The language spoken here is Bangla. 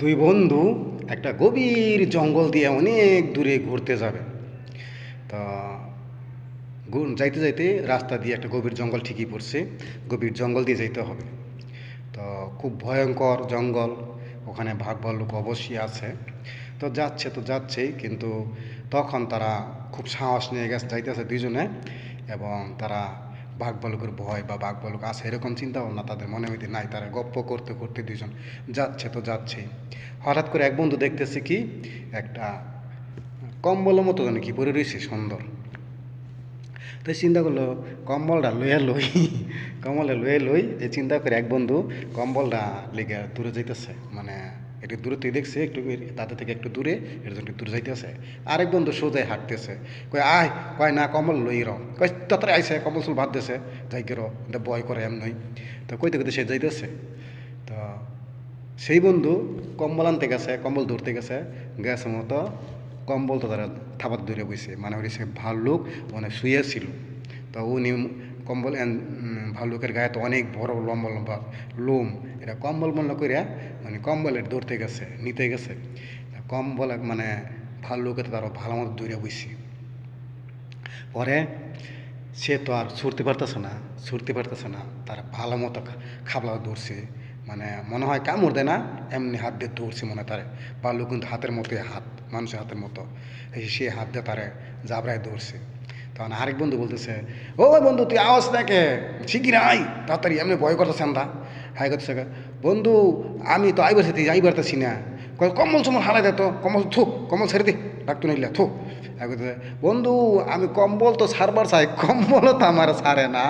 দুই বন্ধু একটা গভীর জঙ্গল দিয়ে অনেক দূরে ঘুরতে যাবে। তা যাইতে যাইতে রাস্তা দিয়ে একটা গভীর জঙ্গল ঠিকই পড়ছে। গভীর জঙ্গল দিয়ে যাইতে হবে। তো খুব ভয়ঙ্কর জঙ্গল, ওখানে বাঘ ভাল্লুক অবশ্যই আছে। তো যাচ্ছে তো যাচ্ছেই, কিন্তু তখন তারা খুব সাহস নিয়ে গেছে যাইতেছে দুইজনে। এবং তারা বাঘ ভাল্লুকের ভয় বা বাঘ ভাল্লুক আছে এরকম চিন্তা ভাবনা তাদের মনের মধ্যে নাই। তারা গপ্প করতে করতে দুইজন যাচ্ছে তো যাচ্ছেই। হঠাৎ করে এক বন্ধু দেখতেছে কি একটা কম্বলের মতো জানি কি পরে রয়েছে সুন্দর। তো চিন্তা করলো কম্বলটা লইয়া লই, কম্বলটা লইয়া লই এই চিন্তা করে এক বন্ধু কম্বলটা লেগে দূরে যাইতেছে। মানে একটু দূরে থেকে দেখছে, একটু তাদের থেকে একটু দূরে, এর জন্য একটু দূরে যাইতেছে। আরেক বন্ধু সোজাই হাঁটতেছে, কয় আয়, কয় না কম্বল লই র, কয় তাড়াতাড়ি আইসে, কম্বল চুল ভাত দিছে যাই কে র, এটা ভয় করে এমনই। তো কইতে কইতে সে যাইতেছে। তো সেই বন্ধু কম্বল আনতে গেছে, কম্বল ধরতে গেছে, গেছে মতো কম্বল তো তারা থাবার ধরে বইছে, মানে ওই সে ভাল্লুক মানে শুয়েছিল। তো উনি কম্বল ভাল্লুকের গায়ে তো অনেক বড় লম্বা লম্বা লোম, এটা কম্বল মনে করিয়া মানে কম্বলের ধরতে গেছে, নিতে গেছে। কম্বল মানে ভাল্লুকে তো তারা ভালো মতো দৌড়ে বইছে। পরে সে তো আর ছুটতে পারতেছে না, তার ভালো মতো খাবলা ধরছে। মানে মনে হয় কামড় দেয় না, এমনি হাত দিয়ে ধরছে মনে হয় তারে। ভাল্লুক কিন্তু হাতের মতোই হাত, মানুষের হাতের মতো। সে হাত দিয়ে তারে জাবরায় ধরছে। তখন আরেক বন্ধু বলতেছে, ও বন্ধু তুই আওয়াজ দেখে শিগগির আই তাড়াতাড়ি, এমনি ভয় করতেছে আমরা। হাই করতেছে, বন্ধু আমি তো আইবার সাথে যাই পারতেছি না। কম্বল চম্বল হারাই দে তো, কম্বল থুক, কম্বল ছেড়ে দে, ডাক্তার নিলে থুক। হাই করতেছে, বন্ধু আমি কম্বল তো ছাড়বার চাই, কম্বলও তো আমার ছাড়ে না।